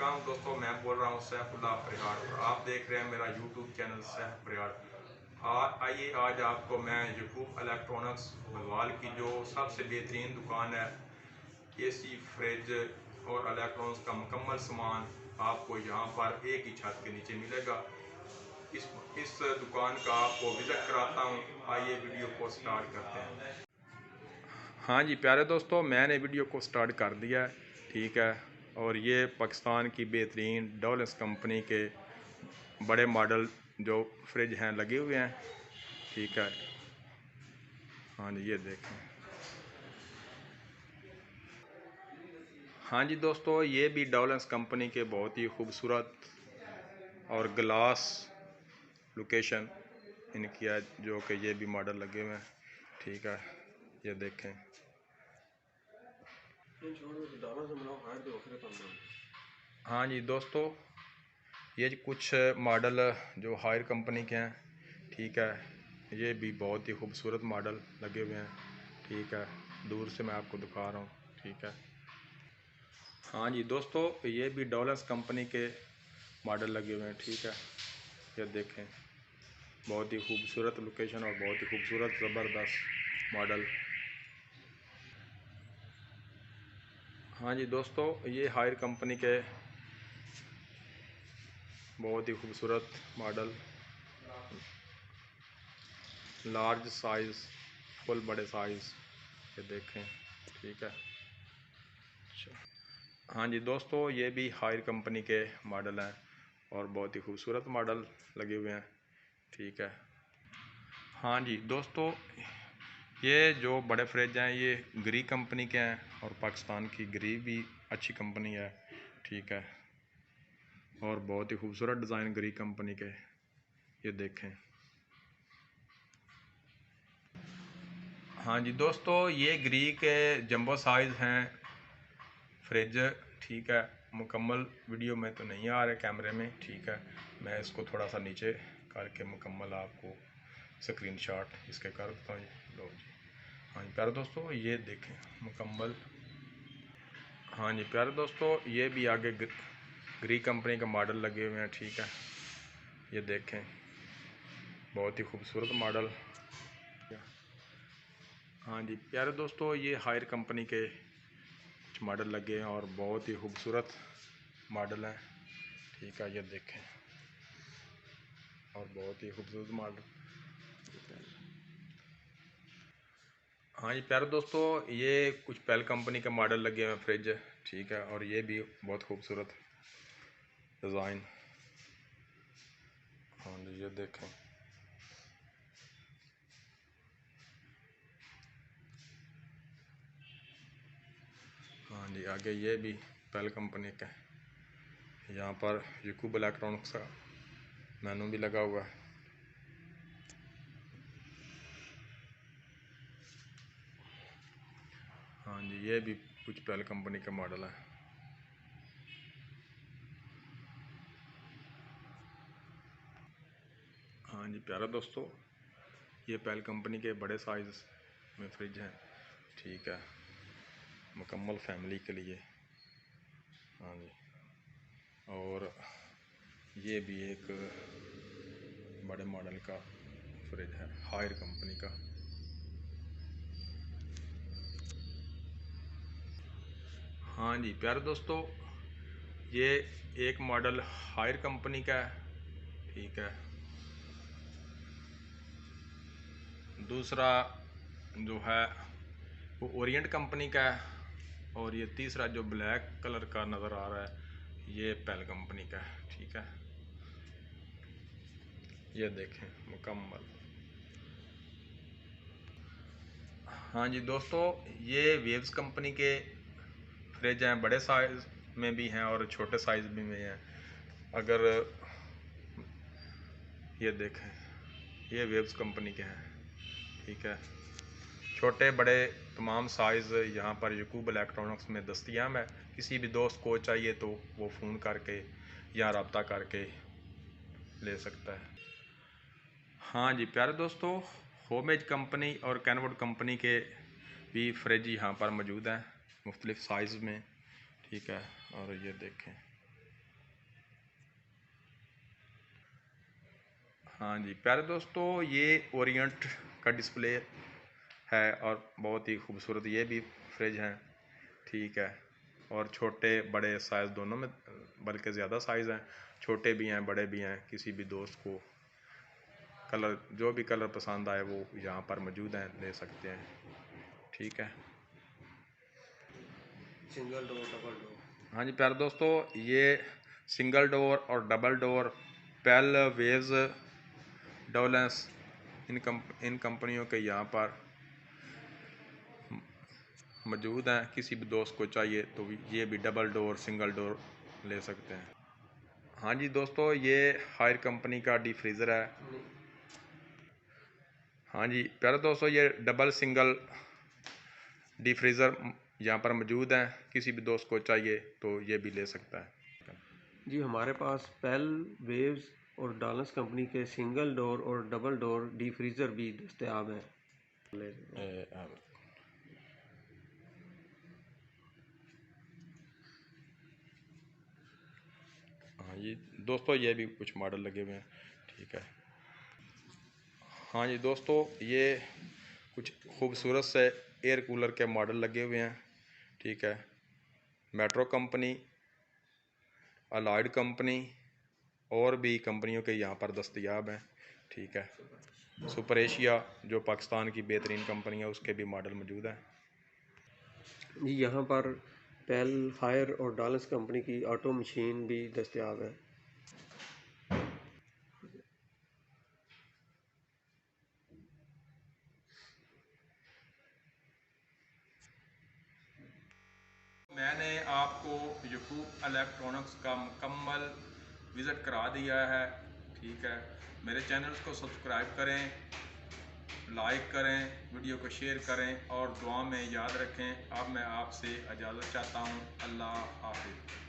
वालेकुम दोस्तों, मैं बोल रहा हूँ सैफुल्लाह परिहार और आप देख रहे हैं मेरा यूट्यूब चैनल सैफ परिहार। आइए आज आपको मैं यकूब इलेक्ट्रॉनिक्स बलवाल की जो सबसे बेहतरीन दुकान है, एसी, फ्रिज और इलेक्ट्रॉनिक्स का मुकम्मल सामान आपको यहाँ पर एक ही छत के नीचे मिलेगा। इस दुकान का आपको विजिट कराता हूँ। आइए वीडियो को स्टार्ट करते हैं। हाँ जी प्यारे दोस्तों, मैंने वीडियो को स्टार्ट कर दिया है, ठीक है। और ये पाकिस्तान की बेहतरीन डॉलस कंपनी के बड़े मॉडल जो फ्रिज हैं लगे हुए हैं, ठीक है। हाँ जी, ये देखें। हाँ जी दोस्तों, ये भी डॉलस कंपनी के बहुत ही खूबसूरत और ग्लास लोकेशन इनकी है, जो कि ये भी मॉडल लगे हुए हैं, ठीक है। ये देखें। हाँ जी दोस्तों, ये कुछ मॉडल जो हायर कंपनी के हैं, ठीक है। ये भी बहुत ही खूबसूरत मॉडल लगे हुए हैं, ठीक है। दूर से मैं आपको दिखा रहा हूँ, ठीक है। हाँ जी दोस्तों, ये भी डॉलस कंपनी के मॉडल लगे हुए हैं, ठीक है। ये देखें, बहुत ही खूबसूरत लोकेशन और बहुत ही खूबसूरत ज़बरदस्त मॉडल। हाँ जी दोस्तों, ये हायर कंपनी के बहुत ही खूबसूरत मॉडल, लार्ज साइज़, फुल बड़े साइज़, ये देखें, ठीक है। हाँ जी दोस्तों, ये भी हायर कंपनी के मॉडल हैं और बहुत ही खूबसूरत मॉडल लगे हुए हैं, ठीक है। हाँ जी दोस्तों, ये जो बड़े फ्रिज हैं ये ग्री कंपनी के हैं और पाकिस्तान की ग्री भी अच्छी कंपनी है, ठीक है। और बहुत ही खूबसूरत डिज़ाइन ग्री कंपनी के, ये देखें। हाँ जी दोस्तों, ये ग्री के जंबो साइज़ हैं फ्रिज, ठीक है। मुकम्मल वीडियो में तो नहीं आ रहे कैमरे में, ठीक है। मैं इसको थोड़ा सा नीचे करके मुकम्मल आपको स्क्रीनशॉट इसके कर देता हूँ। लो जी। हाँ जी प्यारे दोस्तों, ये देखें मुकम्मल। हाँ जी प्यारे दोस्तों, ये भी आगे ग्री कंपनी का मॉडल लगे हुए हैं, ठीक है। ये देखें, बहुत ही खूबसूरत मॉडल। हाँ जी प्यारे दोस्तों, ये हायर कंपनी के मॉडल लगे हैं और बहुत ही खूबसूरत मॉडल हैं, ठीक है। ये देखें, और बहुत ही खूबसूरत मॉडल। हाँ जी प्यारे दोस्तों, ये कुछ पेल कंपनी के मॉडल लगे हुए हैं फ्रिज, ठीक है। और ये भी बहुत खूबसूरत डिज़ाइन। हाँ जी, ये देखें। हाँ जी, आगे ये भी पेल कंपनी का, यहाँ पर यकूब इलेक्ट्रॉनिक्स का मेनू भी लगा हुआ है। हाँ जी, ये भी कुछ पेल कंपनी का मॉडल है। हाँ जी प्यारा दोस्तों, ये पेल कंपनी के बड़े साइज़ में फ्रिज हैं, ठीक है, मुकम्मल फैमिली के लिए। हाँ जी, और ये भी एक बड़े मॉडल का फ्रिज है हायर कंपनी का। हाँ जी प्यारे दोस्तों, ये एक मॉडल हायर कंपनी का है, ठीक है। दूसरा जो है वो ओरिएंट कंपनी का है, और ये तीसरा जो ब्लैक कलर का नज़र आ रहा है ये पेल कंपनी का है, ठीक है। ये देखें मुकम्मल। हाँ जी दोस्तों, ये वेव्स कंपनी के फ्रिज हैं, बड़े साइज़ में भी हैं और छोटे साइज़ भी में हैं। अगर ये देखें, ये वेव्स कंपनी के हैं, ठीक है। छोटे बड़े तमाम साइज़ यहाँ पर यकूब इलेक्ट्रॉनिक्स में दस्तयाब है। किसी भी दोस्त को चाहिए तो वो फ़ोन करके या रब्ता करके ले सकता है। हाँ जी प्यारे दोस्तों, होमेज कंपनी और कैनवुड कंपनी के भी फ्रिज यहाँ पर मौजूद हैं मुख्तलिफ़ साइज़ में, ठीक है। और ये देखें, हाँ जी प्यारे दोस्तों, ये ओरिएंट का डिस्प्ले है और बहुत ही खूबसूरत ये भी फ्रिज है। ठीक है, और छोटे बड़े साइज़ दोनों में, बल्कि ज़्यादा साइज़ हैं, छोटे भी हैं बड़े भी हैं। किसी भी दोस्त को कलर, जो भी कलर पसंद आए वो यहाँ पर मौजूद हैं, ले सकते हैं। ठीक है, सिंगल डोर, डबल डोर। हाँ जी प्यारे दोस्तों, ये सिंगल डोर और डबल डोर पेल, वेज, डोलेंस इन कंपनियों के यहाँ पर मौजूद हैं। किसी भी दोस्त को चाहिए तो ये भी डबल डोर, सिंगल डोर ले सकते हैं। हाँ जी दोस्तों, ये हायर कंपनी का डीप फ्रीज़र है। हाँ जी प्यारे दोस्तों, ये डबल सिंगल डीप फ्रीज़र यहाँ पर मौजूद हैं। किसी भी दोस्त को चाहिए तो ये भी ले सकता है। जी हमारे पास पेल, वेव्स और डॉलन्स कंपनी के सिंगल डोर और डबल डोर डीप फ्रीज़र भी दस्तयाब हैं। हाँ जी दोस्तों, ये भी कुछ मॉडल लगे हुए हैं। ठीक है, हाँ जी दोस्तों, ये कुछ खूबसूरत से एयर कूलर के मॉडल लगे हुए हैं। ठीक है, मेट्रो कंपनी, अलॉयड कंपनी और भी कंपनियों के यहाँ पर दस्तयाब हैं। ठीक है, सुपर एशिया जो पाकिस्तान की बेहतरीन कंपनी है, उसके भी मॉडल मौजूद हैं। जी यहाँ पर पेल, हायर और डॉलन्स कंपनी की ऑटो मशीन भी दस्तयाब है। मैंने आपको यकूब इलेक्ट्रॉनिक्स का मुकम्मल विज़िट करा दिया है। ठीक है, मेरे चैनल्स को सब्सक्राइब करें, लाइक करें, वीडियो को शेयर करें और दुआ में याद रखें। अब मैं आपसे इजाज़त चाहता हूँ। अल्लाह हाफ़िज़।